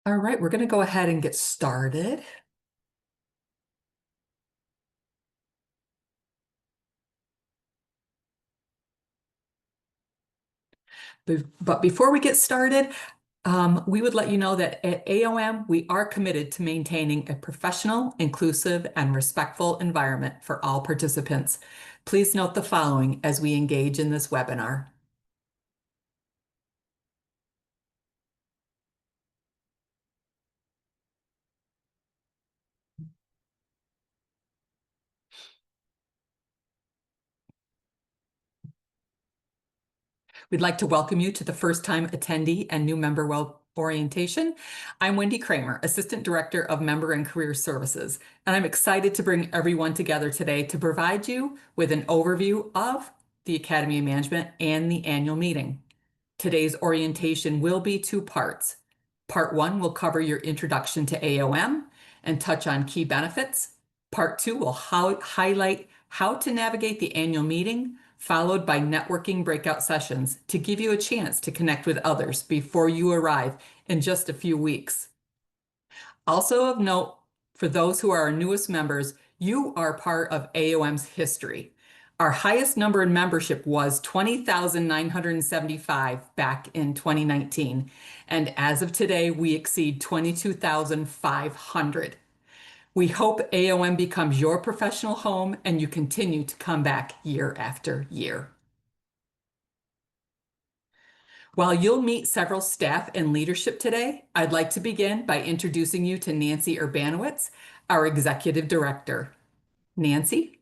All right, we're going to go ahead and get started. But before we get started, we would let you know that at AOM, we are committed to maintaining a professional, inclusive, and respectful environment for all participants. Please note the following as we engage in this webinar. We'd like to welcome you to the first-time attendee and new member orientation. I'm Wendy Kramer, Assistant Director of Member and Career Services, and I'm excited to bring everyone together today to provide you with an overview of the Academy of Management and the annual meeting. Today's orientation will be two parts. Part one will cover your introduction to AOM and touch on key benefits. Part two will highlight how to navigate the annual meeting, followed by networking breakout sessions to give you a chance to connect with others before you arrive in just a few weeks. Also of note, for those who are our newest members, you are part of AOM's history. Our highest number in membership was 20,975 back in 2019. And as of today, we exceed 22,500. We hope AOM becomes your professional home and you continue to come back year after year. While you'll meet several staff and leadership today, I'd like to begin by introducing you to Nancy Urbanowitz, our Executive Director. Nancy?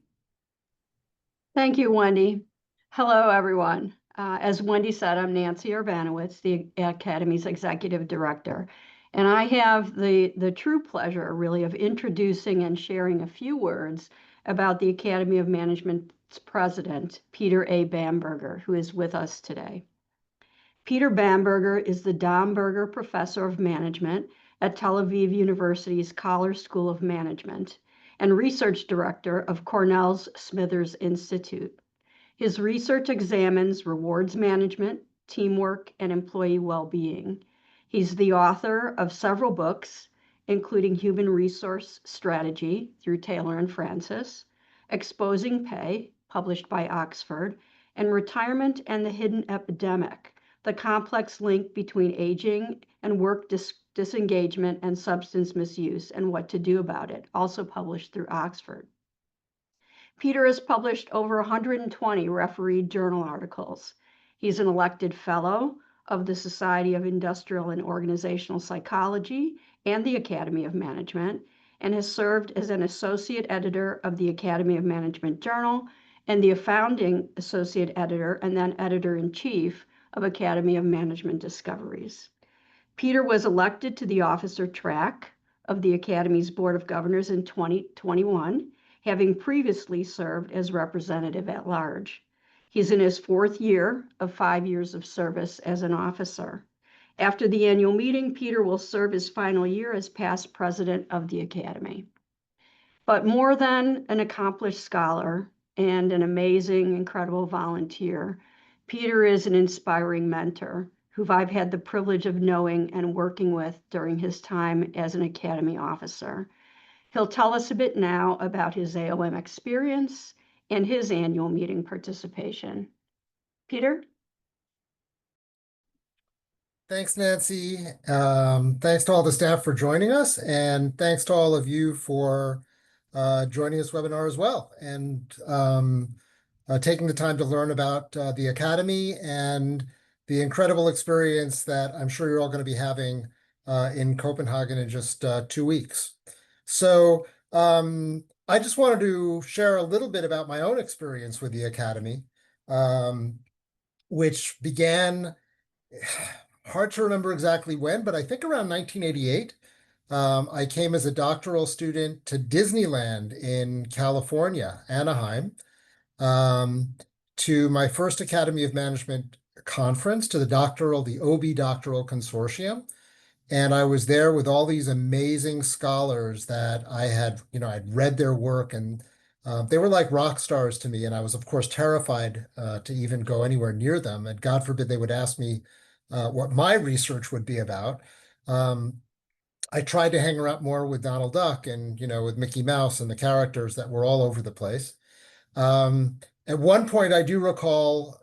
Thank you, Wendy. Hello, everyone. As Wendy said, I'm Nancy Urbanowitz, the Academy's Executive Director. And I have the true pleasure, really, of introducing and sharing a few words about the Academy of Management's president, Peter A. Bamberger, who is with us today. Peter Bamberger is the Domberger Professor of Management at Tel Aviv University's Koller School of Management and Research Director of Cornell's Smithers Institute. His research examines rewards management, teamwork, and employee well-being. He's the author of several books, including Human Resource Strategy through Taylor and Francis, Exposing Pay, published by Oxford, and Retirement and the Hidden Epidemic, the complex link between aging and work disengagement and substance misuse and what to do about it, also published through Oxford. Peter has published over 120 refereed journal articles. He's an elected fellow of the Society of Industrial and Organizational Psychology and the Academy of Management, and has served as an associate editor of the Academy of Management Journal and the founding associate editor and then editor-in-chief of Academy of Management Discoveries. Peter was elected to the officer track of the Academy's Board of Governors in 2021, having previously served as representative at large. He's in his fourth year of 5 years of service as an officer. After the annual meeting, Peter will serve his final year as past president of the Academy. But more than an accomplished scholar and an amazing, incredible volunteer, Peter is an inspiring mentor who I've had the privilege of knowing and working with during his time as an Academy officer. He'll tell us a bit now about his AOM experience and his annual meeting participation. Peter? Thanks, Nancy. Thanks to all the staff for joining us, and thanks to all of you for joining this webinar as well, and taking the time to learn about the Academy and the incredible experience that I'm sure you're all going to be having in Copenhagen in just 2 weeks. So I just wanted to share a little bit about my own experience with the Academy, which began, hard to remember exactly when, but I think around 1988. I came as a doctoral student to Disneyland in California, Anaheim, to my first Academy of Management conference, to the OB Doctoral Consortium. And I was there with all these amazing scholars that I'd read their work, and they were like rock stars to me. And I was, of course, terrified to even go anywhere near them. And God forbid they would ask me what my research would be about. I tried to hang around more with Donald Duck and, with Mickey Mouse and the characters that were all over the place. At one point, I do recall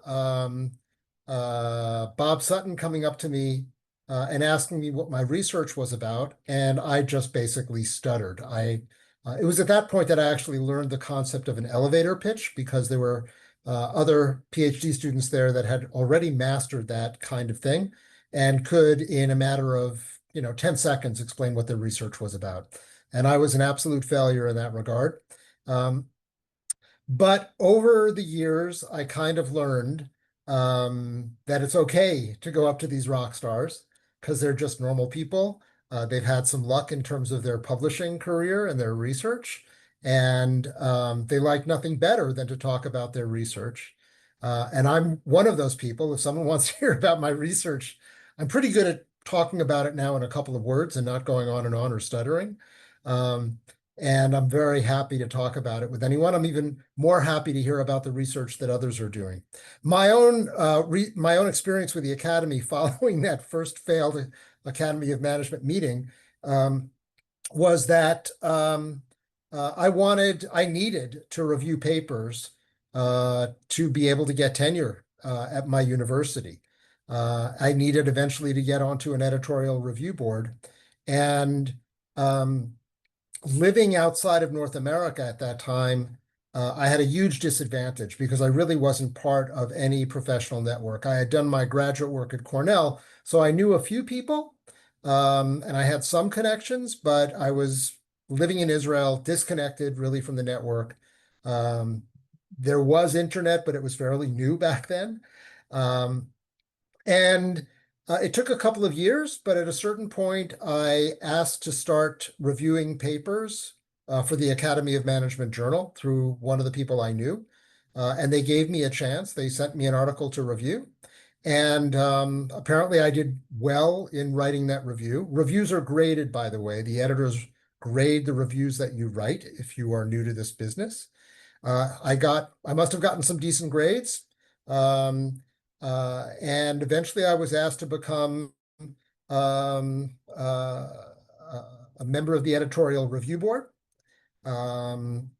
Bob Sutton coming up to me and asking me what my research was about, and I just basically stuttered. It was at that point that I actually learned the concept of an elevator pitch because there were other PhD students there that had already mastered that kind of thing and could, in a matter of 10 seconds, explain what their research was about. And I was an absolute failure in that regard. But over the years, I kind of learned that it's okay to go up to these rock stars because they're just normal people. They've had some luck in terms of their publishing career and their research, and they like nothing better than to talk about their research. And I'm one of those people. If someone wants to hear about my research, I'm pretty good at talking about it now in a couple of words and not going on and on or stuttering. And I'm very happy to talk about it with anyone. I'm even more happy to hear about the research that others are doing. My own experience with the Academy following that first failed Academy of Management meeting was that I needed to review papers to be able to get tenure at my university. I needed eventually to get onto an editorial review board, and living outside of North America at that time, I had a huge disadvantage because I really wasn't part of any professional network. I had done my graduate work at Cornell, so I knew a few people, and I had some connections, but I was living in Israel, disconnected really from the network. There was internet, but it was fairly new back then. And it took a couple of years, but at a certain point, I asked to start reviewing papers for the Academy of Management Journal through one of the people I knew. And they gave me a chance. They sent me an article to review. And apparently I did well in writing that review. Reviews are graded, by the way. The editors grade the reviews that you write if you are new to this business. I must have gotten some decent grades. And eventually I was asked to become a member of the editorial review board. From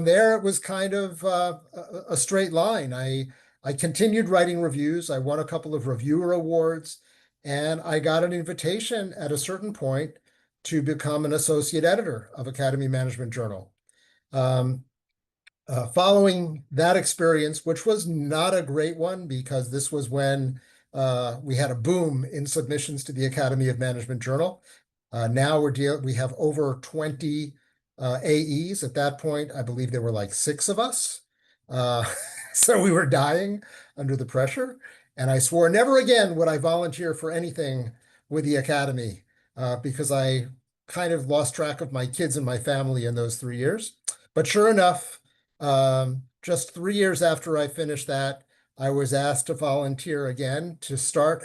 there, it was kind of a straight line. I continued writing reviews. I won a couple of reviewer awards, and I got an invitation at a certain point to become an associate editor of Academy Management Journal. Following that experience, which was not a great one because this was when we had a boom in submissions to the Academy of Management Journal. Now we have over 20 AEs. At that point, I believe there were like 6 of us. So we were dying under the pressure. And I swore never again would I volunteer for anything with the Academy because I kind of lost track of my kids and my family in those 3 years. But sure enough, just 3 years after I finished that, I was asked to volunteer again to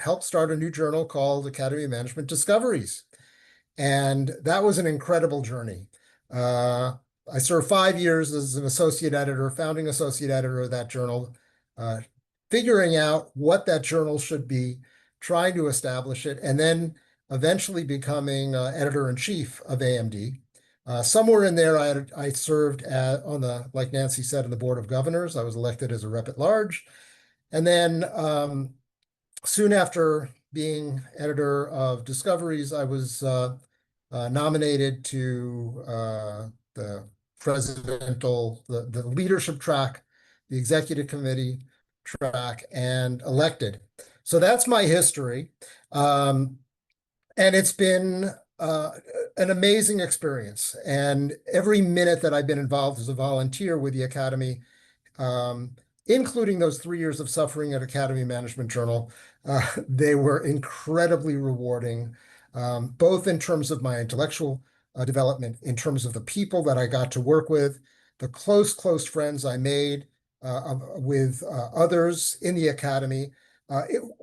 help start a new journal called Academy of Management Discoveries. And that was an incredible journey. I served 5 years as an associate editor, founding associate editor of that journal, figuring out what that journal should be, trying to establish it, and then eventually becoming editor-in-chief of AMD. Somewhere in there, I served like Nancy said, on the board of governors. I was elected as a rep at large. And then soon after being editor of Discoveries, I was nominated to the the leadership track, the executive committee track, and elected. So that's my history. And it's been an amazing experience. And every minute that I've been involved as a volunteer with the Academy, including those 3 years of suffering at Academy Management Journal, they were incredibly rewarding, both in terms of my intellectual development, in terms of the people that I got to work with, the close friends I made with others in the Academy.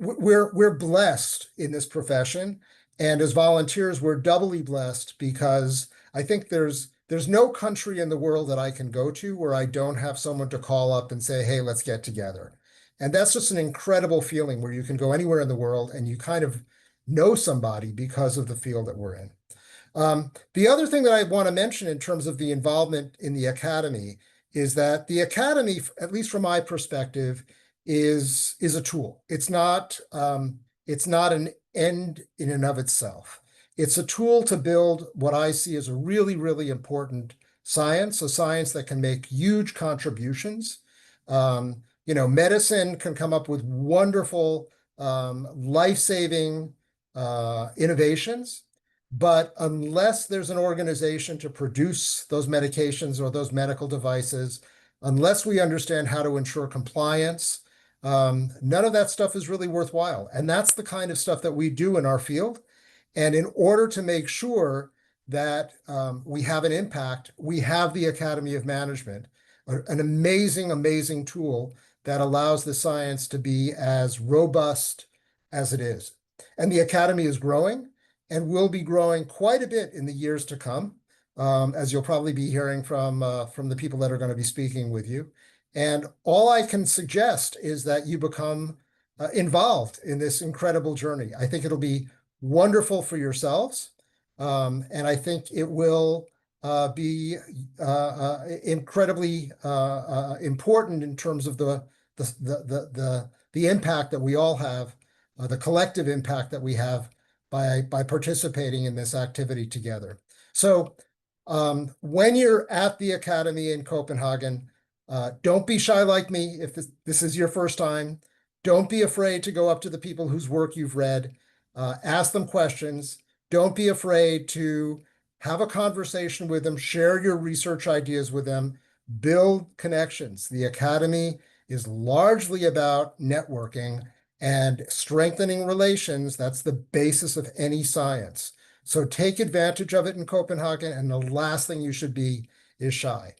We're blessed in this profession. And as volunteers, we're doubly blessed because I think there's no country in the world that I can go to where I don't have someone to call up and say, hey, let's get together. And that's just an incredible feeling where you can go anywhere in the world and you kind of know somebody because of the field that we're in. The other thing that I want to mention in terms of the involvement in the academy is that the academy, at least from my perspective, is a tool. It's not an end in and of itself. It's a tool to build what I see as a really, really important science, a science that can make huge contributions. Medicine can come up with wonderful, life-saving innovations. But unless there's an organization to produce those medications or those medical devices, unless we understand how to ensure compliance, none of that stuff is really worthwhile. And that's the kind of stuff that we do in our field. And in order to make sure that we have an impact, we have the Academy of Management, an amazing, amazing tool that allows the science to be as robust as it is. And the Academy is growing and will be growing quite a bit in the years to come, as you'll probably be hearing from the people that are going to be speaking with you. And all I can suggest is that you become involved in this incredible journey. I think it'll be wonderful for yourselves, and I think it will be incredibly important in terms of the impact that we all have, the collective impact that we have by participating in this activity together. So when you're at the Academy in Copenhagen, don't be shy like me if this is your first time. Don't be afraid to go up to the people whose work you've read. Ask them questions. Don't be afraid to have a conversation with them, share your research ideas with them, build connections. The Academy is largely about networking and strengthening relations. That's the basis of any science. So take advantage of it in Copenhagen, and the last thing you should be is shy.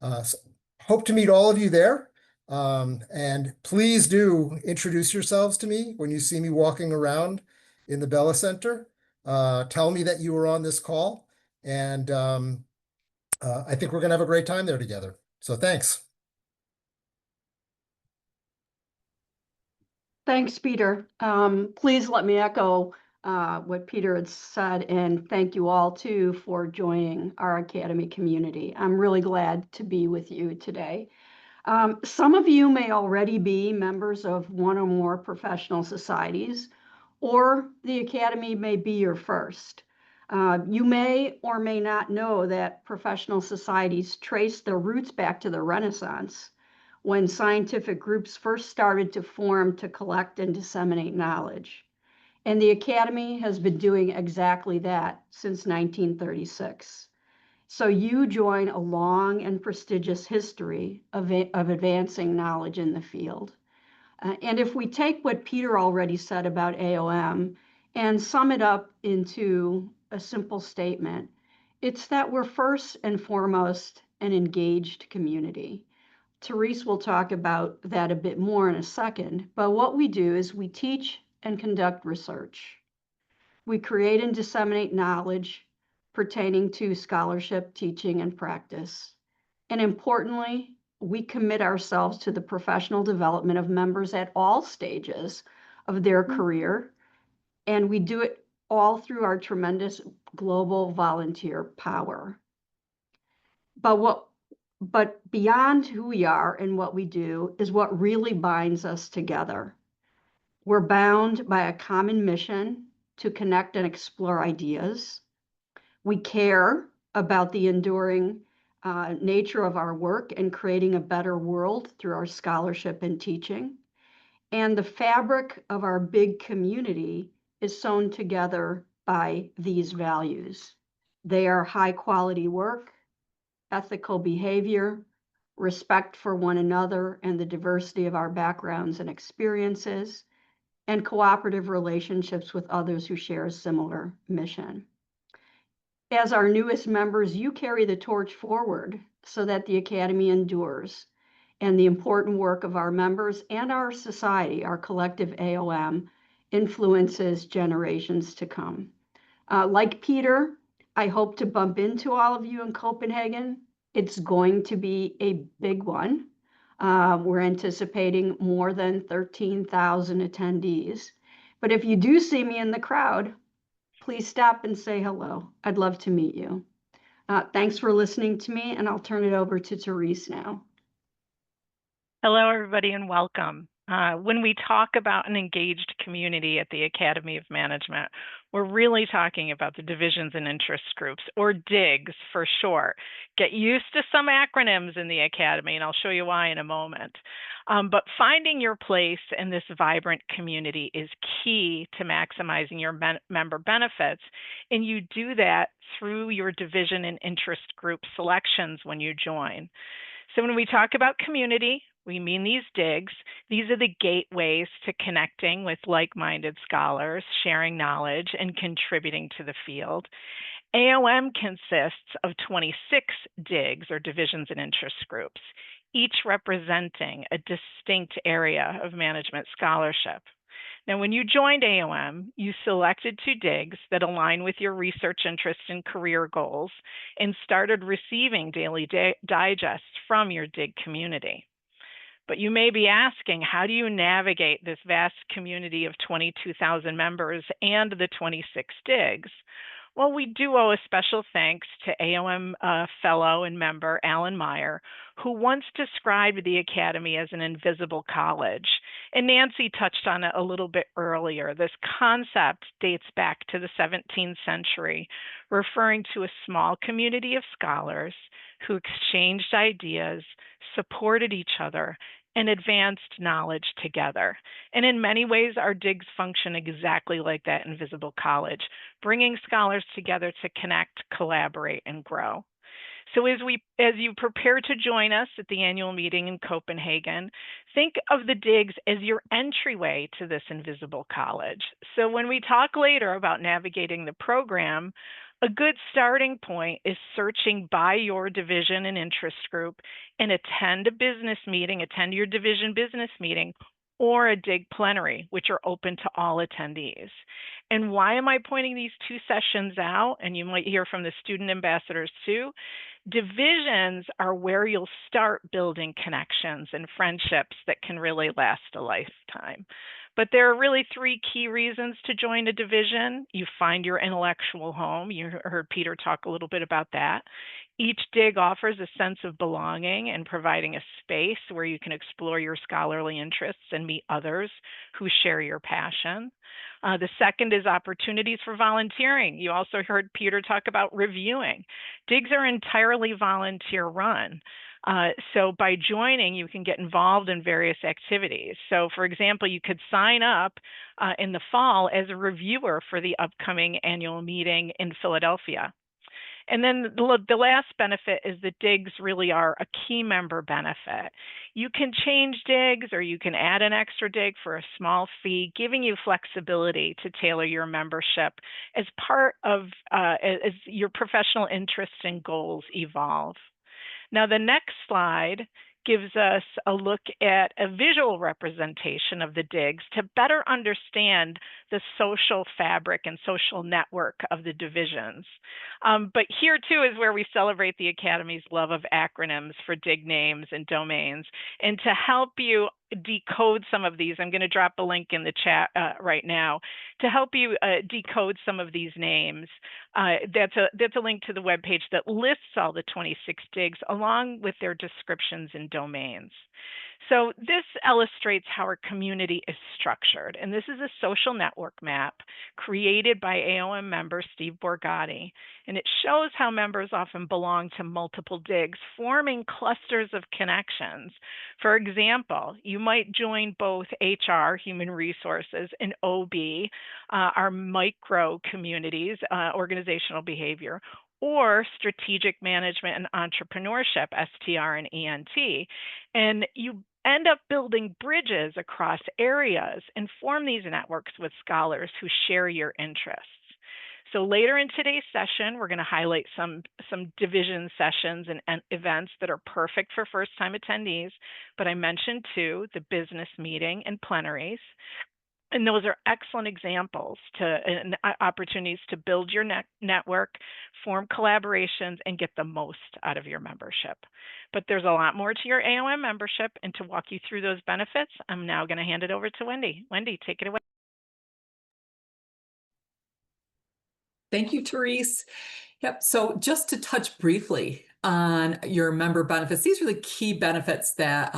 So hope to meet all of you there. And please do introduce yourselves to me when you see me walking around in the Bella Center. Tell me that you were on this call, and I think we're going to have a great time there together. So thanks. Thanks, Peter. Please let me echo what Peter had said, and thank you all too for joining our Academy community. I'm really glad to be with you today. Some of you may already be members of one or more professional societies, or the Academy may be your first. You may or may not know that professional societies trace their roots back to the Renaissance, when scientific groups first started to form to collect and disseminate knowledge. And the Academy has been doing exactly that since 1936. So you join a long and prestigious history of advancing knowledge in the field. And if we take what Peter already said about AOM and sum it up into a simple statement, it's that we're first and foremost an engaged community. Therese will talk about that a bit more in a second, but what we do is we teach and conduct research. We create and disseminate knowledge pertaining to scholarship, teaching, and practice. And importantly, we commit ourselves to the professional development of members at all stages of their career, and we do it all through our tremendous global volunteer power. But beyond who we are and what we do is what really binds us together. We're bound by a common mission to connect and explore ideas. We care about the enduring nature of our work and creating a better world through our scholarship and teaching. And the fabric of our big community is sewn together by these values. They are high quality work, ethical behavior, respect for one another and the diversity of our backgrounds and experiences, and cooperative relationships with others who share a similar mission. As our newest members, you carry the torch forward so that the Academy endures, and the important work of our members and our society, our collective AOM, influences generations to come. Like Peter, I hope to bump into all of you in Copenhagen. It's going to be a big one. We're anticipating more than 13,000 attendees. But if you do see me in the crowd, please stop and say hello. I'd love to meet you. Thanks for listening to me, and I'll turn it over to Therese now. Hello, everybody, and welcome. When we talk about an engaged community at the Academy of Management, we're really talking about the divisions and interest groups, or DIGs for short. Get used to some acronyms in the Academy, and I'll show you why in a moment. But finding your place in this vibrant community is key to maximizing your member benefits, and you do that through your division and interest group selections when you join. So when we talk about community, we mean these DIGs. These are the gateways to connecting with like-minded scholars, sharing knowledge, and contributing to the field. AOM consists of 26 DIGs, or divisions and interest groups, each representing a distinct area of management scholarship. Now, when you joined AOM, you selected 2 DIGs that align with your research interests and career goals and started receiving daily digests from your DIG community. But you may be asking, how do you navigate this vast community of 22,000 members and the 26 DIGs? Well, we do owe a special thanks to AOM fellow and member Alan Meyer, who once described the Academy as an invisible college. And Nancy touched on it a little bit earlier. This concept dates back to the 17th century, referring to a small community of scholars who exchanged ideas, supported each other, and advanced knowledge together. And in many ways, our DIGs function exactly like that invisible college, bringing scholars together to connect, collaborate, and grow. So as you prepare to join us at the annual meeting in Copenhagen, think of the DIGs as your entryway to this invisible college. So when we talk later about navigating the program, a good starting point is searching by your division and interest group and attend a business meeting, attend your division business meeting, or a DIG plenary, which are open to all attendees. And why am I pointing these 2 sessions out? And you might hear from the student ambassadors too. Divisions are where you'll start building connections and friendships that can really last a lifetime. But there are really 3 key reasons to join a division. You find your intellectual home. You heard Peter talk a little bit about that. Each DIG offers a sense of belonging and providing a space where you can explore your scholarly interests and meet others who share your passion. The second is opportunities for volunteering. You also heard Peter talk about reviewing. DIGs are entirely volunteer run. So by joining, you can get involved in various activities. So for example, you could sign up in the fall as a reviewer for the upcoming annual meeting in Philadelphia. And then the last benefit is that DIGs really are a key member benefit. You can change DIGs or you can add an extra DIG for a small fee, giving you flexibility to tailor your membership as part of as your professional interests and goals evolve. Now, the next slide gives us a look at a visual representation of the DIGs to better understand the social fabric and social network of the divisions. But here too is where we celebrate the Academy's love of acronyms for DIG names and domains. And to help you decode some of these, I'm going to drop a link in the chat right now to help you decode some of these names. That's a link to the webpage that lists all the 26 DIGs along with their descriptions and domains. So this illustrates how our community is structured, and this is a social network map created by AOM member Steve Borgatti, and it shows how members often belong to multiple DIGs, forming clusters of connections. For example, you might join both HR, human resources, and OB, our micro communities, organizational behavior, or strategic management and entrepreneurship, STR and ENT. And you end up building bridges across areas and form these networks with scholars who share your interests. So later in today's session, we're going to highlight some division sessions and events that are perfect for first-time attendees, but I mentioned too the business meeting and plenaries. And those are excellent examples and opportunities to build your network, form collaborations, and get the most out of your membership. But there's a lot more to your AOM membership, and to walk you through those benefits, I'm now going to hand it over to Wendy. Wendy, take it away. Thank you, Therese. Yep. So just to touch briefly on your member benefits, these are the key benefits that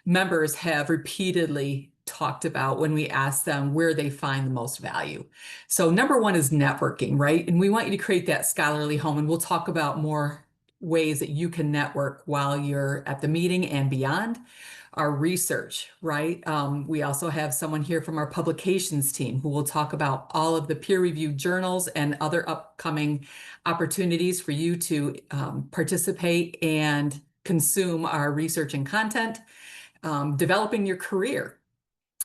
members have repeatedly talked about when we ask them where they find the most value. So number one is networking, right? And we want you to create that scholarly home, and we'll talk about more ways that you can network while you're at the meeting and beyond. Our research, right? We also have someone here from our publications team who will talk about all of the peer-reviewed journals and other upcoming opportunities for you to participate and consume our research and content. Developing your career.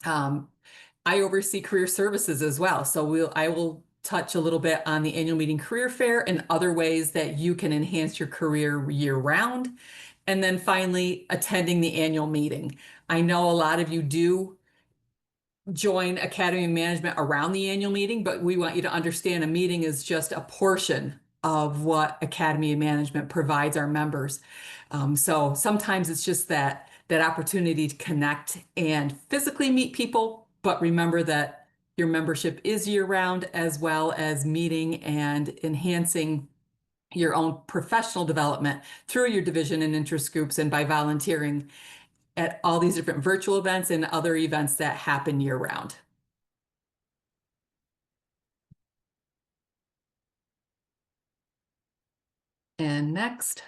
I oversee career services as well, so I will touch a little bit on the annual meeting career fair and other ways that you can enhance your career year-round. And then finally, attending the annual meeting. I know a lot of you do join Academy of Management around the annual meeting, but we want you to understand a meeting is just a portion of what Academy of Management provides our members. So sometimes it's just that opportunity to connect and physically meet people, but remember that your membership is year-round, as well as meeting and enhancing your own professional development through your division and interest groups and by volunteering at all these different virtual events and other events that happen year-round. And next,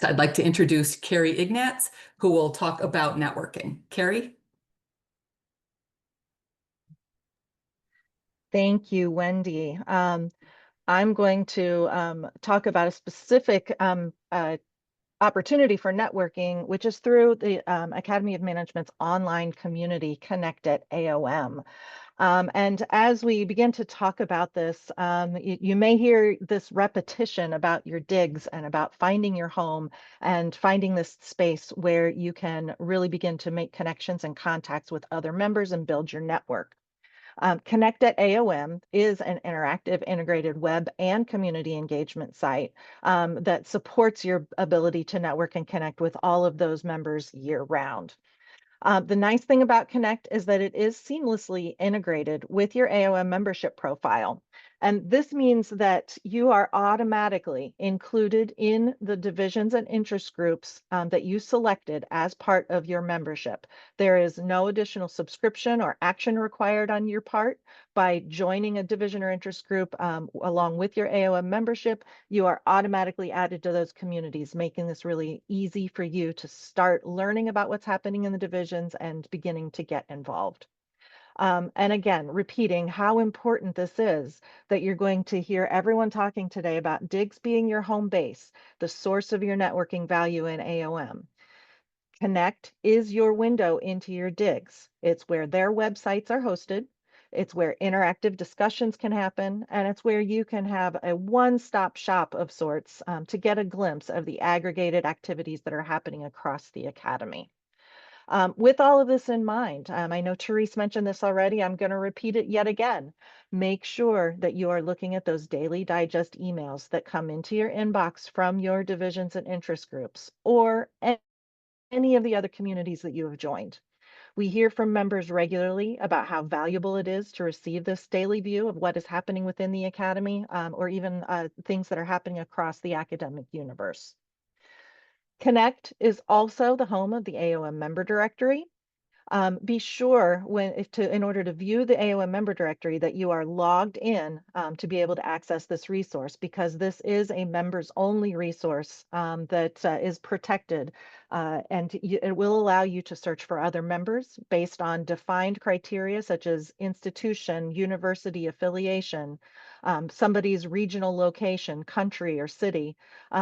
I'd like to introduce Carrie Ignatz, who will talk about networking. Carrie? Thank you, Wendy. I'm going to talk about a specific opportunity for networking, which is through the Academy of Management's online community, Connect at AOM. And as we begin to talk about this, you may hear this repetition about your digs and about finding your home and finding this space where you can really begin to make connections and contacts with other members and build your network. Connect at AOM is an interactive integrated web and community engagement site that supports your ability to network and connect with all of those members year round. The nice thing about Connect is that it is seamlessly integrated with your AOM membership profile. And this means that you are automatically included in the divisions and interest groups that you selected as part of your membership. There is no additional subscription or action required on your part. By joining a division or interest group along with your AOM membership, you are automatically added to those communities, making this really easy for you to start learning about what's happening in the divisions and beginning to get involved. And again, repeating how important this is, that you're going to hear everyone talking today about digs being your home base, the source of your networking value in AOM. Connect is your window into your digs. It's where their websites are hosted. It's where interactive discussions can happen, and it's where you can have a one-stop shop of sorts to get a glimpse of the aggregated activities that are happening across the Academy. With all of this in mind, I know Therese mentioned this already. I'm going to repeat it yet again. Make sure that you are looking at those daily digest emails that come into your inbox from your divisions and interest groups or any of the other communities that you have joined. We hear from members regularly about how valuable it is to receive this daily view of what is happening within the Academy or even things that are happening across the academic universe. Connect is also the home of the AOM member directory. Be sure in order to view the AOM member directory that you are logged in to be able to access this resource, because this is a members only resource that is protected and it will allow you to search for other members based on defined criteria such as institution, university affiliation, somebody's regional location, country or city,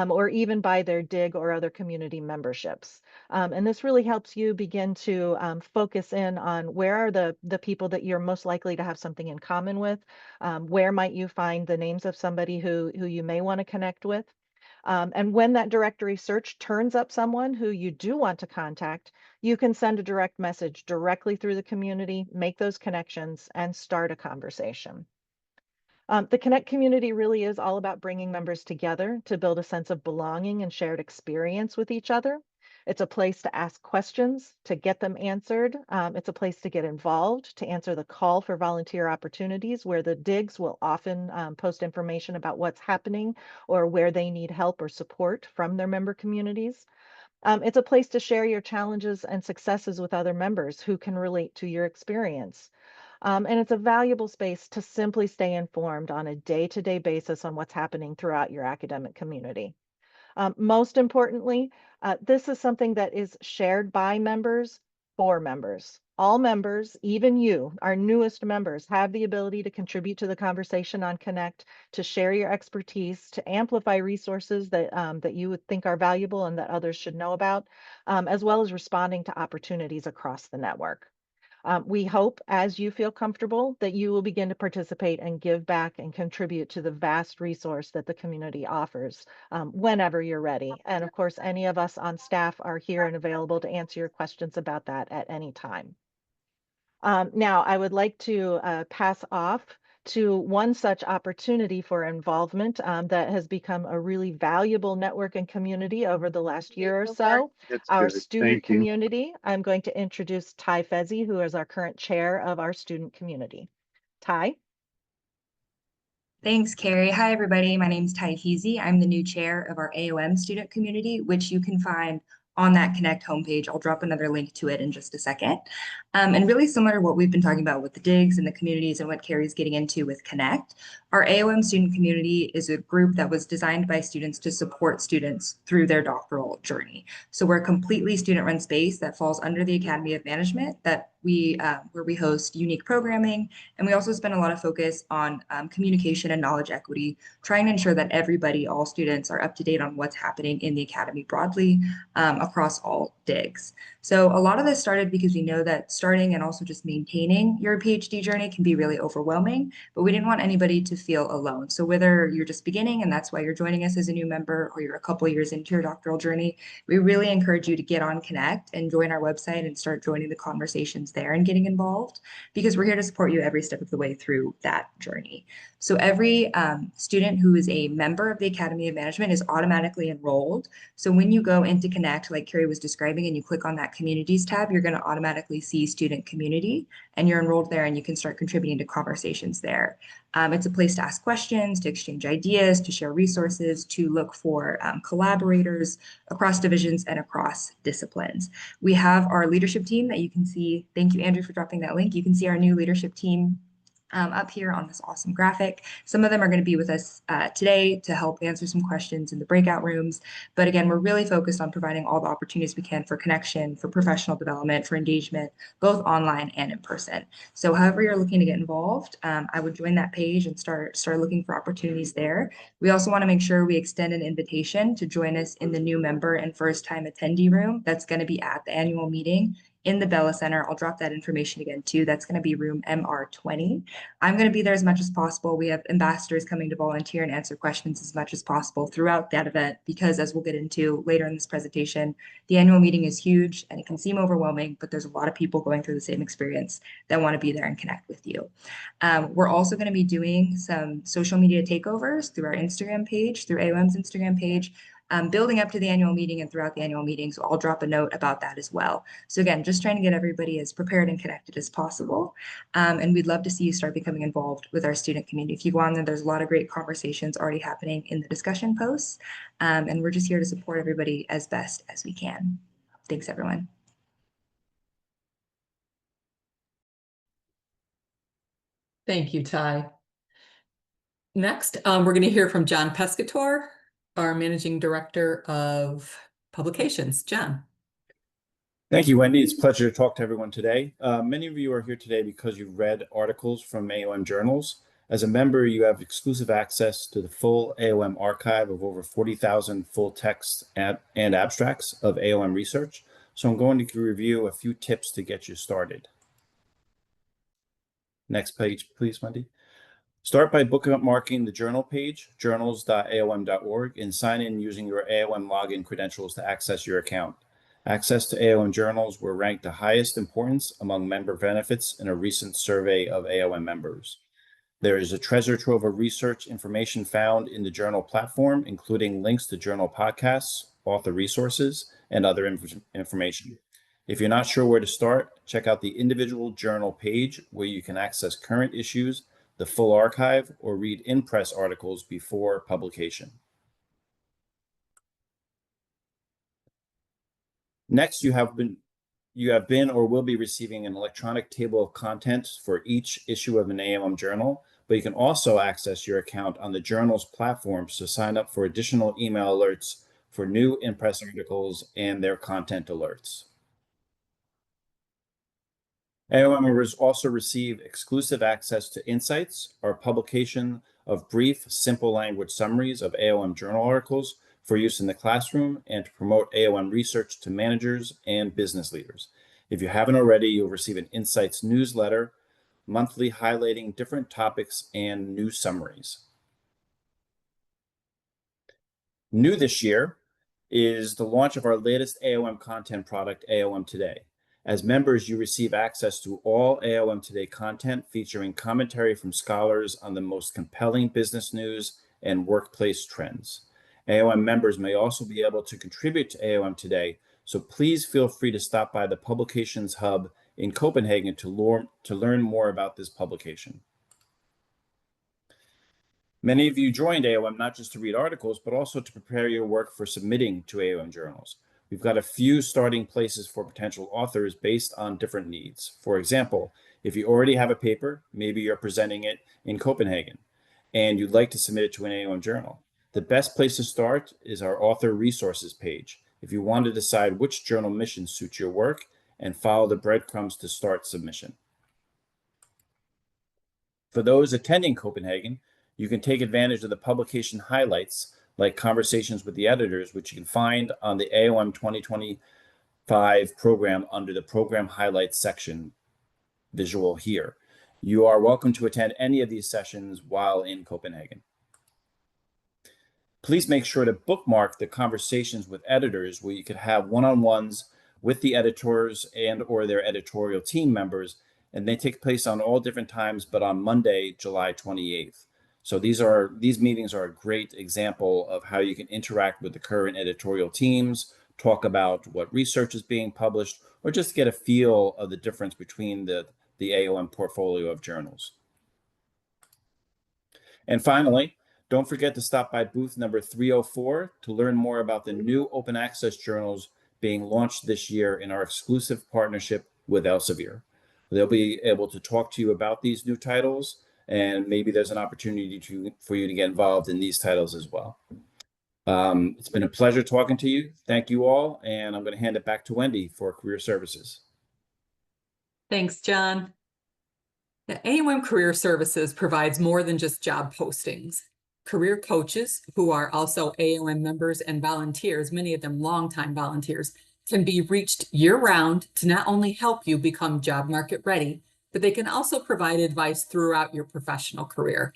or even by their dig or other community memberships. And this really helps you begin to focus in on where are the people that you're most likely to have something in common with. Where might you find the names of somebody who you may want to connect with? And when that directory search turns up someone who you do want to contact, you can send a direct message directly through the community, make those connections, and start a conversation. The Connect community really is all about bringing members together to build a sense of belonging and shared experience with each other. It's a place to ask questions, to get them answered. It's a place to get involved, to answer the call for volunteer opportunities, where the digs will often post information about what's happening or where they need help or support from their member communities. It's a place to share your challenges and successes with other members who can relate to your experience. And it's a valuable space to simply stay informed on a day-to-day basis on what's happening throughout your academic community. Most importantly, this is something that is shared by members for members. All members, even you, our newest members, have the ability to contribute to the conversation on Connect, to share your expertise, to amplify resources that you would think are valuable and that others should know about, as well as responding to opportunities across the network. We hope, as you feel comfortable, that you will begin to participate and give back and contribute to the vast resource that the community offers whenever you're ready. And of course, any of us on staff are here and available to answer your questions about that at any time. Now, I would like to pass off to one such opportunity for involvement that has become a really valuable network and community over the last year or so. Our student community. I'm going to introduce Ty Fezzi, who is our current chair of our student community. Ty? Thanks, Carrie. Hi, everybody. My name is Ty Heasy. I'm the new chair of our AOM student community, which you can find on that Connect homepage. I'll drop another link to it in just a second. And really similar to what we've been talking about with the digs and the communities and what Carrie's getting into with Connect, our AOM student community is a group that was designed by students to support students through their doctoral journey. So we're a completely student-run space that falls under the Academy of Management that where we host unique programming. And we also spend a lot of focus on communication and knowledge equity, trying to ensure that everybody, all students, are up to date on what's happening in the Academy broadly across all digs. So a lot of this started because we know that starting and also just maintaining your PhD journey can be really overwhelming, but we didn't want anybody to feel alone. So whether you're just beginning and that's why you're joining us as a new member, or you're a couple years into your doctoral journey, we really encourage you to get on Connect and join our website and start joining the conversations there and getting involved, because we're here to support you every step of the way through that journey. So every student who is a member of the Academy of Management is automatically enrolled. So when you go into Connect, like Carrie was describing, and you click on that Communities tab, you're going to automatically see Student Community, and you're enrolled there and you can start contributing to conversations there. It's a place to ask questions, to exchange ideas, to share resources, to look for collaborators across divisions and across disciplines. We have our leadership team that you can see. Thank you, Andrew, for dropping that link. You can see our new leadership team up here on this awesome graphic. Some of them are going to be with us today to help answer some questions in the breakout rooms. But again, we're really focused on providing all the opportunities we can for connection, for professional development, for engagement, both online and in person. So however you're looking to get involved, I would join that page and start looking for opportunities there. We also want to make sure we extend an invitation to join us in the new member and first time attendee room. That's going to be at the annual meeting in the Bella Center. I'll drop that information again too. That's going to be room MR20. I'm going to be there as much as possible. We have ambassadors coming to volunteer and answer questions as much as possible throughout that event, because as we'll get into later in this presentation, the annual meeting is huge and it can seem overwhelming, but there's a lot of people going through the same experience that want to be there and connect with you. We're also going to be doing some social media takeovers through our Instagram page, through AOM's Instagram page, building up to the annual meeting and throughout the annual meeting. So I'll drop a note about that as well. So again, just trying to get everybody as prepared and connected as possible. And we'd love to see you start becoming involved with our student community. If you go on there, there's a lot of great conversations already happening in the discussion posts. And we're just here to support everybody as best as we can. Thanks, everyone. Thank you, Ty. Next, we're going to hear from John Pescator, our Managing Director of Publications. John. Thank you, Wendy. It's a pleasure to talk to everyone today. Many of you are here today because you've read articles from AOM journals. As a member, you have exclusive access to the full AOM archive of over 40,000 full text and abstracts of AOM research. So I'm going to review a few tips to get you started. Next page, please, Wendy. Start by bookmarking the journal page, journals.aom.org, and sign in using your AOM login credentials to access your account. Access to AOM journals were ranked the highest importance among member benefits in a recent survey of AOM members. There is a treasure trove of research information found in the journal platform, including links to journal podcasts, author resources, and other information. If you're not sure where to start, check out the individual journal page where you can access current issues, the full archive, or read in-press articles before publication. Next, you have been or will be receiving an electronic table of contents for each issue of an AOM journal, but you can also access your account on the journal's platforms to sign up for additional email alerts for new in-press articles and their content alerts. AOM members also receive exclusive access to Insights, our publication of brief, simple language summaries of AOM journal articles for use in the classroom and to promote AOM research to managers and business leaders. If you haven't already, you'll receive an Insights newsletter monthly highlighting different topics and new summaries. New this year is the launch of our latest AOM content product, AOM Today. As members, you receive access to all AOM Today content featuring commentary from scholars on the most compelling business news and workplace trends. AOM members may also be able to contribute to AOM Today, so please feel free to stop by the Publications Hub in Copenhagen to learn more about this publication. Many of you joined AOM not just to read articles, but also to prepare your work for submitting to AOM journals. We've got a few starting places for potential authors based on different needs. For example, if you already have a paper, maybe you're presenting it in Copenhagen, and you'd like to submit it to an AOM journal. The best place to start is our author resources page if you want to decide which journal mission suits your work and follow the breadcrumbs to start submission. For those attending Copenhagen, you can take advantage of the publication highlights like conversations with the editors, which you can find on the AOM 2025 program under the program highlights section visual here. You are welcome to attend any of these sessions while in Copenhagen. Please make sure to bookmark the conversations with editors where you could have one-on-ones with the editors and or their editorial team members, and they take place on all different times, but on Monday, July 28th. So these meetings are a great example of how you can interact with the current editorial teams, talk about what research is being published, or just get a feel of the difference between the AOM portfolio of journals. And finally, don't forget to stop by booth number 304 to learn more about the new open access journals being launched this year in our exclusive partnership with Elsevier. They'll be able to talk to you about these new titles, and maybe there's an opportunity for you to get involved in these titles as well. It's been a pleasure talking to you. Thank you all, and I'm going to hand it back to Wendy for Career Services. Thanks, John. The AOM Career Services provides more than just job postings. Career coaches, who are also AOM members and volunteers, many of them longtime volunteers, can be reached year-round to not only help you become job market ready, but they can also provide advice throughout your professional career.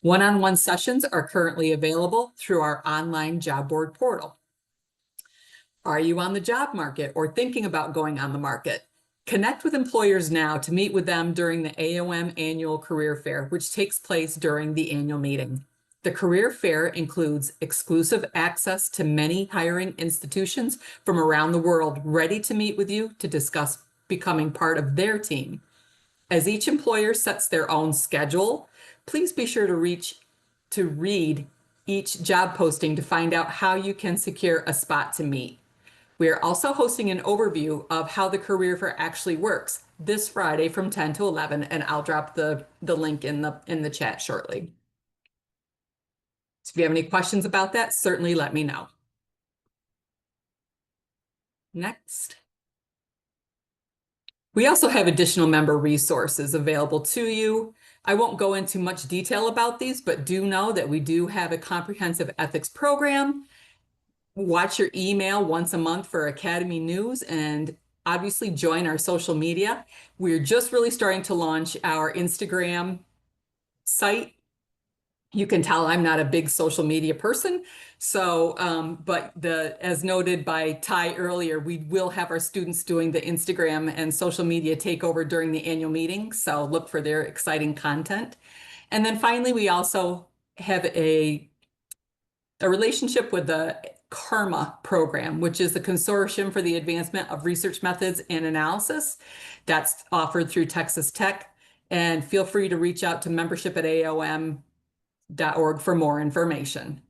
One-on-one sessions are currently available through our online job board portal. Are you on the job market or thinking about going on the market? Connect with employers now to meet with them during the AOM Annual Career Fair, which takes place during the annual meeting. The Career Fair includes exclusive access to many hiring institutions from around the world ready to meet with you to discuss becoming part of their team. As each employer sets their own schedule, please be sure to read each job posting to find out how you can secure a spot to meet. We are also hosting an overview of how the Career Fair actually works this Friday from 10 to 11, and I'll drop the link in the chat shortly. So if you have any questions about that, certainly let me know. Next. We also have additional member resources available to you. I won't go into much detail about these, but do know that we do have a comprehensive ethics program. Watch your email once a month for Academy news, and obviously join our social media. We're just really starting to launch our Instagram site. You can tell I'm not a big social media person. So, but as noted by Ty earlier, we will have our students doing the Instagram and social media takeover during the annual meeting. So look for their exciting content. And then finally, we also have a relationship with the KARMA program, which is the Consortium for the Advancement of Research Methods and Analysis. That's offered through Texas Tech. And feel free to reach out to membership@aom.org for more information.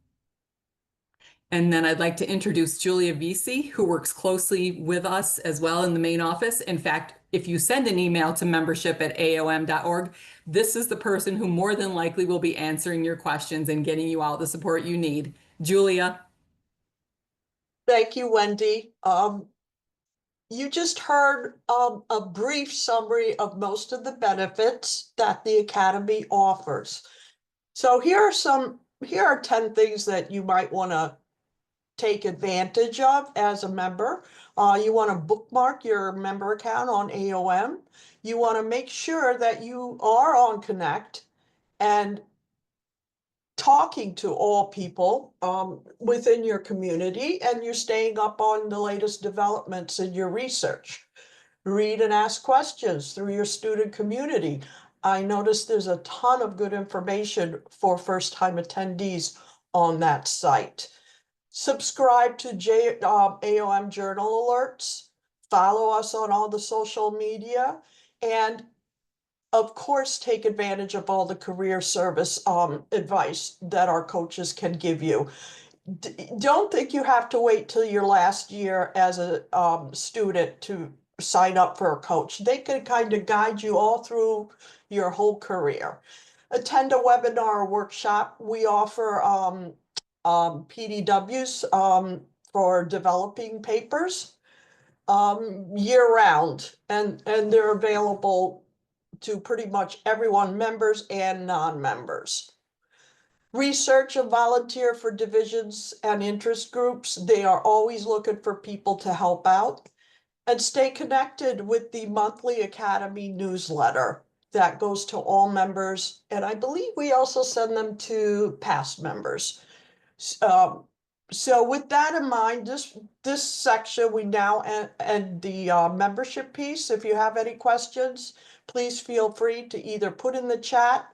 And then I'd like to introduce Julia Visi, who works closely with us as well in the main office. In fact, if you send an email to membership@aom.org, this is the person who more than likely will be answering your questions and getting you all the support you need. Julia. Thank you, Wendy. You just heard a brief summary of most of the benefits that the Academy offers. So here are 10 things that you might want to take advantage of as a member. You want to bookmark your member account on AOM. You want to make sure that you are on Connect and talking to all people within your community, and you're staying up on the latest developments in your research. Read and ask questions through your student community. I noticed there's a ton of good information for first-time attendees on that site. Subscribe to AOM Journal Alerts. Follow us on all the social media, and of course, take advantage of all the career service advice that our coaches can give you. Don't think you have to wait till your last year as a student to sign up for a coach. They can kind of guide you all through your whole career. Attend a webinar or workshop. We offer PDWs for developing papers year round, and they're available to pretty much everyone, members and non-members. Research and volunteer for divisions and interest groups. They are always looking for people to help out. And stay connected with the monthly Academy newsletter that goes to all members. And I believe we also send them to past members. So with that in mind, this section, we now end the membership piece. If you have any questions, please feel free to either put in the chat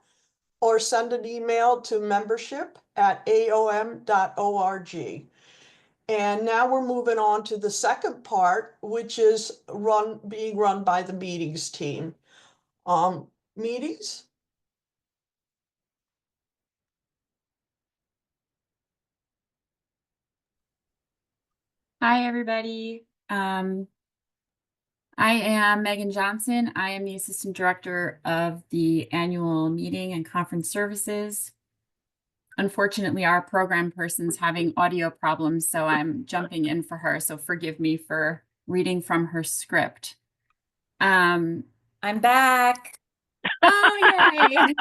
or send an email to membership@aom.org. And now we're moving on to the second part, which is being run by the meetings team. Meetings? Hi, everybody. I am Megan Johnson. I am the Assistant Director of the Annual Meeting and Conference Services. Unfortunately, our program person's having audio problems, so I'm jumping in for her. So forgive me for reading from her script. I'm back. Oh, yay.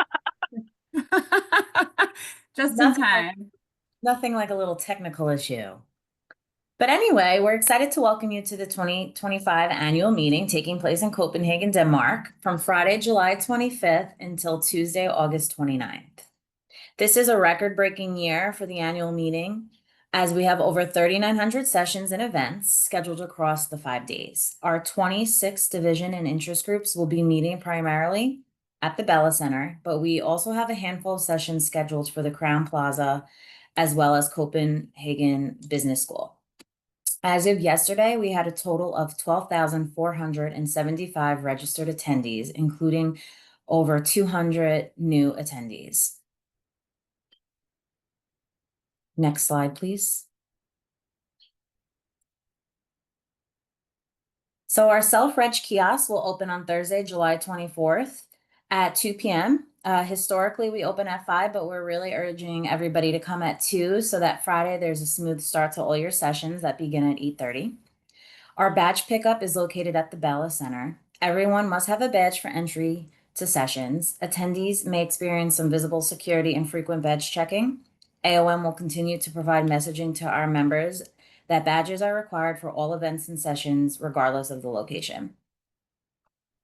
Just in time. Nothing like a little technical issue. But anyway, we're excited to welcome you to the 2025 annual meeting taking place in Copenhagen, Denmark, from Friday, July 25th until Tuesday, August 29th. This is a record-breaking year for the annual meeting, as we have over 3,900 sessions and events scheduled across the 5 days. Our 26 division and interest groups will be meeting primarily at the Bella Center, but we also have a handful of sessions scheduled for the Crown Plaza, as well as Copenhagen Business School. As of yesterday, we had a total of 12,475 registered attendees, including over 200 new attendees. Next slide, please. So our self-reg kiosk will open on Thursday, July 24th at 2 p.m. Historically, we open at 5, but we're really urging everybody to come at 2 so that Friday there's a smooth start to all your sessions that begin at 8:30. Our badge pickup is located at the Bella Center. Everyone must have a badge for entry to sessions. Attendees may experience some visible security and frequent badge checking. AOM will continue to provide messaging to our members that badges are required for all events and sessions, regardless of the location.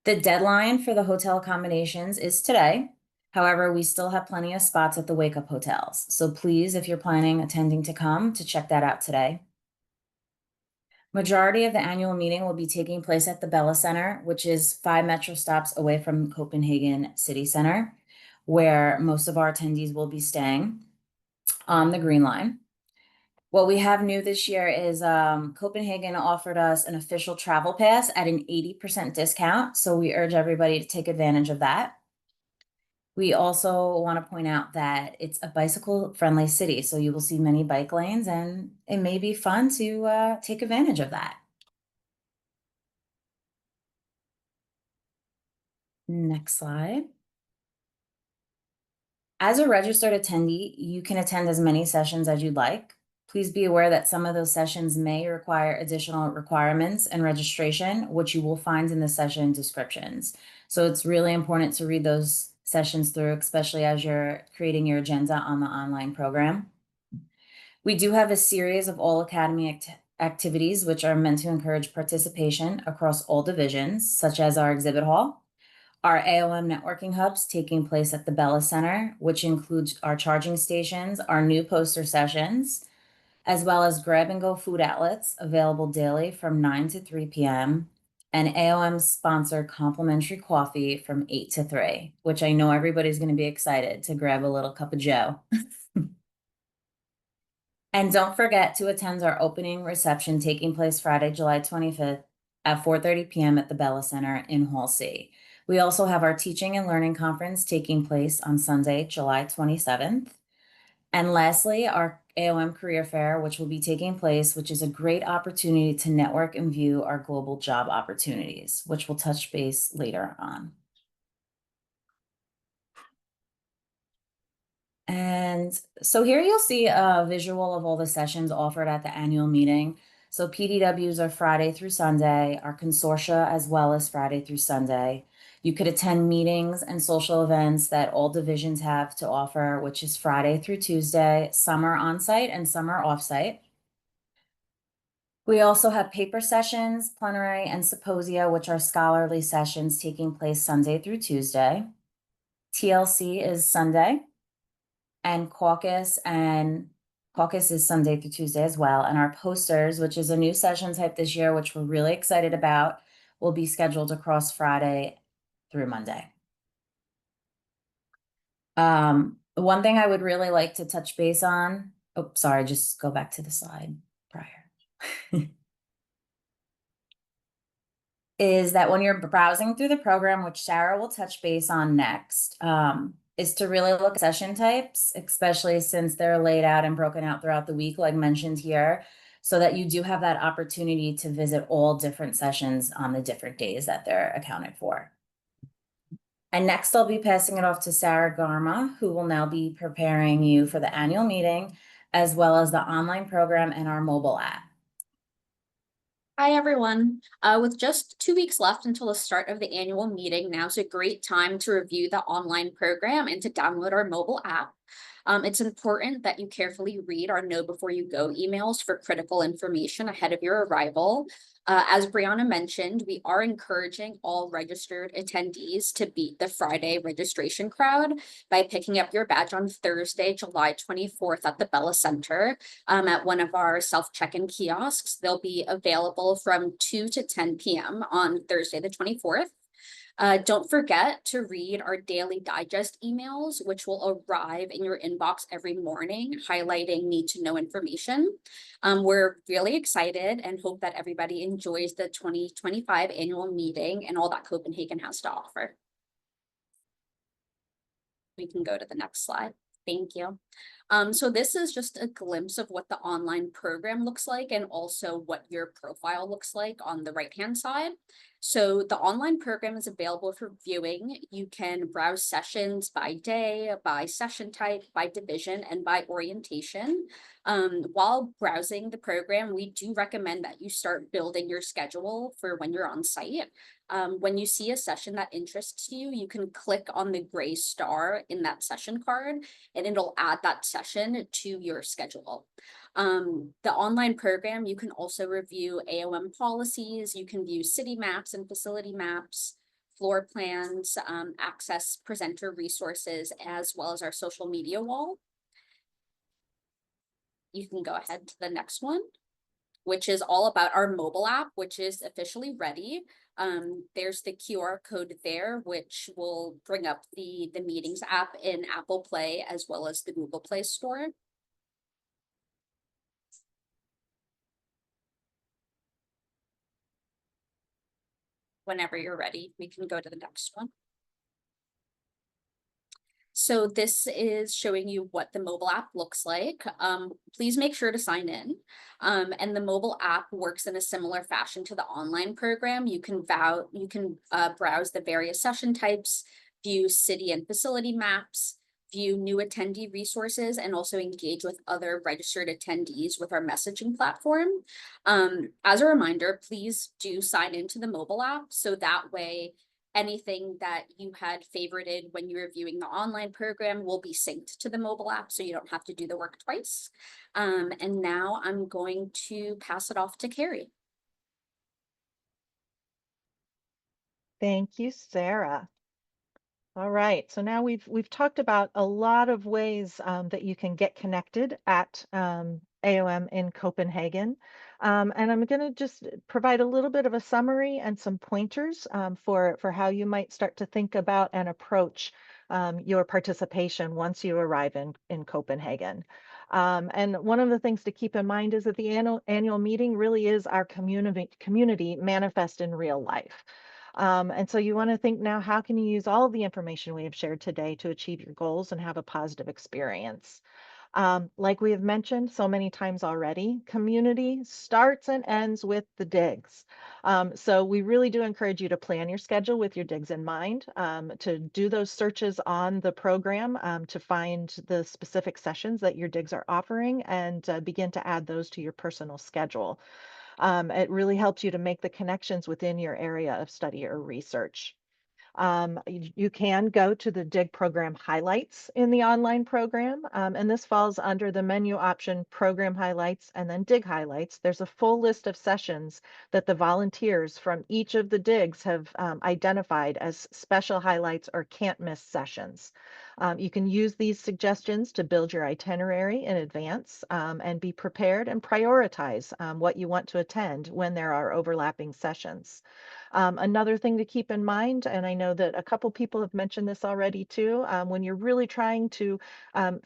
The deadline for the hotel accommodations is today. However, we still have plenty of spots at the Wake Up hotels. So please, if you're planning attending to come, to check that out today. Majority of the annual meeting will be taking place at the Bella Center, which is 5 metro stops away from Copenhagen City Center, where most of our attendees will be staying on the Green Line. What we have new this year is Copenhagen offered us an official travel pass at an 80% discount. So we urge everybody to take advantage of that. We also want to point out that it's a bicycle-friendly city, so you will see many bike lanes, and it may be fun to take advantage of that. Next slide. As a registered attendee, you can attend as many sessions as you'd like. Please be aware that some of those sessions may require additional requirements and registration, which you will find in the session descriptions. So it's really important to read those sessions through, especially as you're creating your agenda on the online program. We do have a series of all academy activities, which are meant to encourage participation across all divisions, such as our exhibit hall, our AOM networking hubs taking place at the Bella Center, which includes our charging stations, our new poster sessions, as well as grab-and-go food outlets available daily from 9 to 3 p.m., and AOM-sponsored complimentary coffee from 8 to 3, which I know everybody's going to be excited to grab a little cup of joe. And don't forget to attend our opening reception taking place Friday, July 25th at 4:30 p.m. at the Bella Center in Hall C. We also have our Teaching and Learning Conference taking place on Sunday, July 27th. And lastly, our AOM Career Fair, which will be taking place, which is a great opportunity to network and view our global job opportunities, which we'll touch base later on. And so here you'll see a visual of all the sessions offered at the annual meeting. So PDWs are Friday through Sunday, our consortia as well as Friday through Sunday. You could attend meetings and social events that all divisions have to offer, which is Friday through Tuesday. Some are on-site and some are off-site. We also have paper sessions, plenary, and symposia, which are scholarly sessions taking place Sunday through Tuesday. TLC is Sunday, and caucus is Sunday through Tuesday as well. And our posters, which is a new session type this year, which we're really excited about, will be scheduled across Friday through Monday. One thing I would really like to touch base on, oh, sorry, just go back to the slide prior. Is that when you're browsing through the program, which Sarah will touch base on next, is to really look at session types, especially since they're laid out and broken out throughout the week, like mentioned here, so that you do have that opportunity to visit all different sessions on the different days that they're accounted for. And next, I'll be passing it off to Sarah Garma, who will now be preparing you for the annual meeting, as well as the online program and our mobile app. Hi, everyone. With just 2 weeks left until the start of the annual meeting, now's a great time to review the online program and to download our mobile app. It's important that you carefully read our know before you go emails for critical information ahead of your arrival. As Brianna mentioned, we are encouraging all registered attendees to beat the Friday registration crowd by picking up your badge on Thursday, July 24th at the Bella Center at one of our self-check-in kiosks. They'll be available from 2 to 10 p.m. on Thursday, the 24th. Don't forget to read our daily digest emails, which will arrive in your inbox every morning, highlighting need-to-know information. We're really excited and hope that everybody enjoys the 2025 annual meeting and all that Copenhagen has to offer. We can go to the next slide. Thank you. So this is just a glimpse of what the online program looks like and also what your profile looks like on the right-hand side. So the online program is available for viewing. You can browse sessions by day, by session type, by division, and by orientation. While browsing the program, we do recommend that you start building your schedule for when you're on site. When you see a session that interests you, you can click on the gray star in that session card, and it'll add that session to your schedule. The online program, you can also review AOM policies, you can view city maps and facility maps, floor plans, access presenter resources, as well as our social media wall. You can go ahead to the next one, which is all about our mobile app, which is officially ready. There's the QR code there, which will bring up the meetings app in Apple Play as well as the Google Play Store. whenever you're ready, we can go to the next one. So this is showing you what the mobile app looks like. Please make sure to sign in. And the mobile app works in a similar fashion to the online program. You can browse the various session types, view city and facility maps, view new attendee resources, and also engage with other registered attendees with our messaging platform. As a reminder, please do sign into the mobile app so that way anything that you had favorited when you were viewing the online program will be synced to the mobile app, so you don't have to do the work twice. And now I'm going to pass it off to Carrie. Thank you, Sarah. All right, so now we've talked about a lot of ways that you can get connected at AOM in Copenhagen. And I'm going to just provide a little bit of a summary and some pointers for how you might start to think about and approach your participation once you arrive in Copenhagen. And one of the things to keep in mind is that the annual meeting really is our community manifest in real life. And so you want to think now, how can you use all of the information we have shared today to achieve your goals and have a positive experience? Like we have mentioned so many times already, community starts and ends with the digs. So we really do encourage you to plan your schedule with your digs in mind, to do those searches on the program to find the specific sessions that your digs are offering and begin to add those to your personal schedule. It really helps you to make the connections within your area of study or research. You can go to the DIG program highlights in the online program, and this falls under the menu option program highlights and then DIG highlights. There's a full list of sessions that the volunteers from each of the DIGs have identified as special highlights or can't miss sessions. You can use these suggestions to build your itinerary in advance and be prepared and prioritize what you want to attend when there are overlapping sessions. Another thing to keep in mind, and I know that a couple people have mentioned this already too, when you're really trying to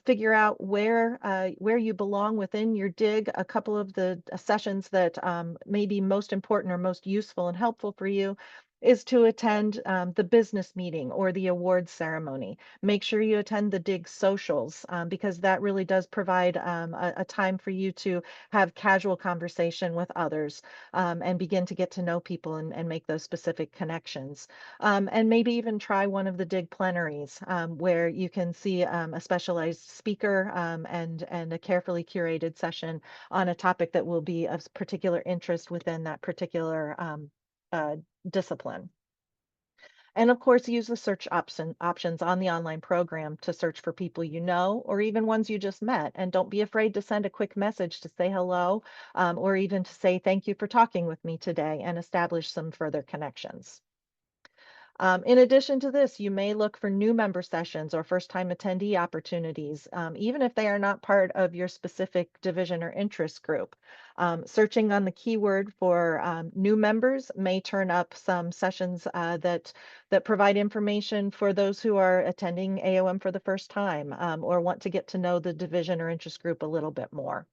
figure out where you belong within your dig, a couple of the sessions that may be most important or most useful and helpful for you is to attend the business meeting or the awards ceremony. Make sure you attend the DIG socials because that really does provide a time for you to have casual conversation with others and begin to get to know people and make those specific connections. And maybe even try one of the DIG plenaries where you can see a specialized speaker and a carefully curated session on a topic that will be of particular interest within that particular discipline. And of course, use the search options on the online program to search for people you know, or even ones you just met. And don't be afraid to send a quick message to say hello, or even to say thank you for talking with me today and establish some further connections. In addition to this, you may look for new member sessions or first-time attendee opportunities, even if they are not part of your specific division or interest group. Searching on the keyword for new members may turn up some sessions that provide information for those who are attending AOM for the first time or want to get to know the division or interest group a little bit more.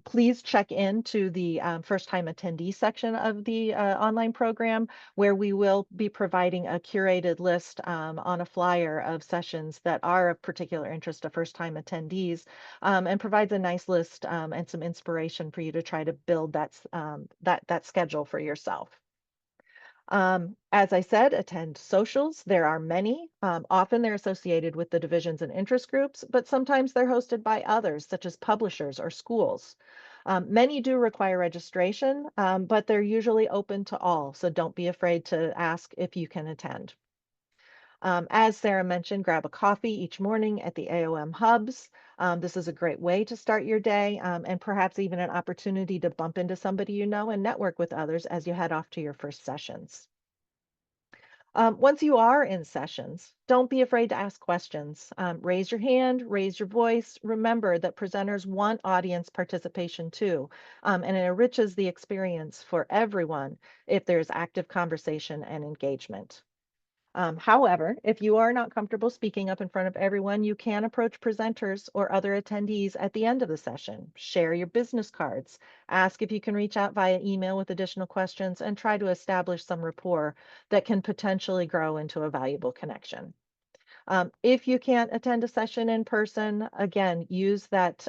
Please check into the first-time attendee section of the online program, where we will be providing a curated list on a flyer of sessions that are of particular interest to first-time attendees, and provides a nice list and some inspiration for you to try to build that schedule for yourself. As I said, attend socials. There are many. Often they're associated with the divisions and interest groups, but sometimes they're hosted by others, such as publishers or schools. Many do require registration, but they're usually open to all, so don't be afraid to ask if you can attend. As Sarah mentioned, grab a coffee each morning at the AOM hubs. This is a great way to start your day and perhaps even an opportunity to bump into somebody you know and network with others as you head off to your first sessions. Once you are in sessions, don't be afraid to ask questions. Raise your hand, raise your voice. Remember that presenters want audience participation too, and it enriches the experience for everyone if there's active conversation and engagement. However, if you are not comfortable speaking up in front of everyone, you can approach presenters or other attendees at the end of the session. Share your business cards, ask if you can reach out via email with additional questions, and try to establish some rapport that can potentially grow into a valuable connection. If you can't attend a session in person, again, use that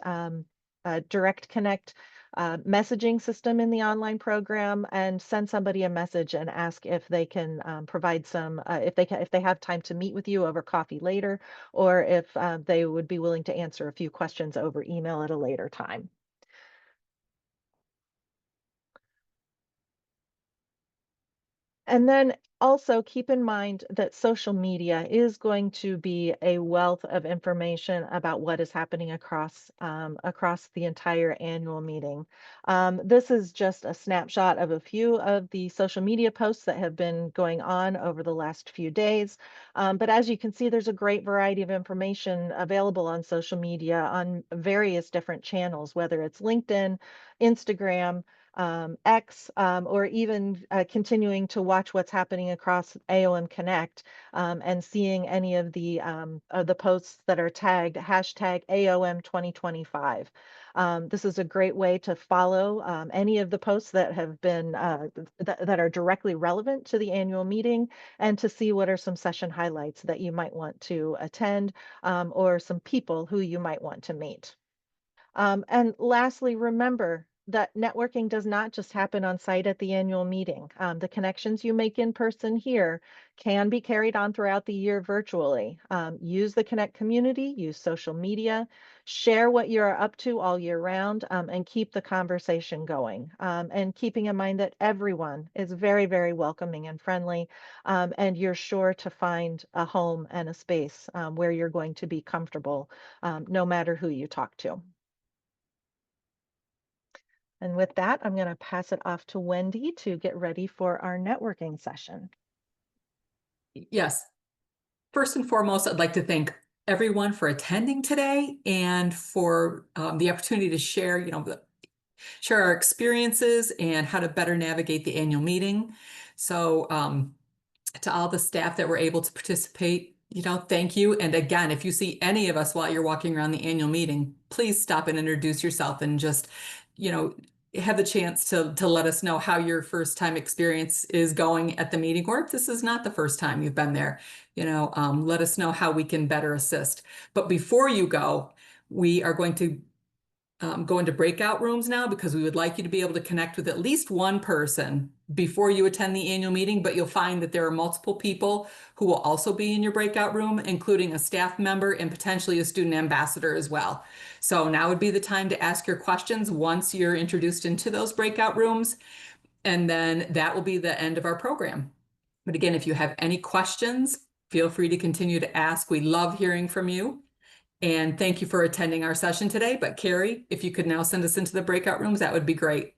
direct connect messaging system in the online program and send somebody a message and ask if they can provide some, if they have time to meet with you over coffee later, or if they would be willing to answer a few questions over email at a later time. And then also keep in mind that social media is going to be a wealth of information about what is happening across the entire annual meeting. This is just a snapshot of a few of the social media posts that have been going on over the last few days. But as you can see, there's a great variety of information available on social media on various different channels, whether it's LinkedIn, Instagram, X, or even continuing to watch what's happening across AOM Connect and seeing any of the posts that are tagged hashtag AOM 2025. This is a great way to follow any of the posts that have been that are directly relevant to the annual meeting, and to see what are some session highlights that you might want to attend, or some people who you might want to meet. And lastly, remember that networking does not just happen on site at the annual meeting. The connections you make in person here can be carried on throughout the year virtually. Use the Connect community, use social media, share what you're up to all year round, and keep the conversation going. And keeping in mind that everyone is very, very welcoming and friendly, and you're sure to find a home and a space where you're going to be comfortable, no matter who you talk to. And with that, I'm going to pass it off to Wendy to get ready for our networking session. Yes. First and foremost, I'd like to thank everyone for attending today and for the opportunity to share, share our experiences and how to better navigate the annual meeting. So to all the staff that were able to participate, thank you. And again, if you see any of us while you're walking around the annual meeting, please stop and introduce yourself and just, have the chance to let us know how your first time experience is going at the meeting, or if this is not the first time you've been there, let us know how we can better assist. But before you go, we are going to go into breakout rooms now, because we would like you to be able to connect with at least one person before you attend the annual meeting, but you'll find that there are multiple people who will also be in your breakout room, including a staff member and potentially a student ambassador as well. So now would be the time to ask your questions once you're introduced into those breakout rooms, and then that will be the end of our program. But again, if you have any questions, feel free to continue to ask. We love hearing from you. And thank you for attending our session today. But Carrie, if you could now send us into the breakout rooms, that would be great.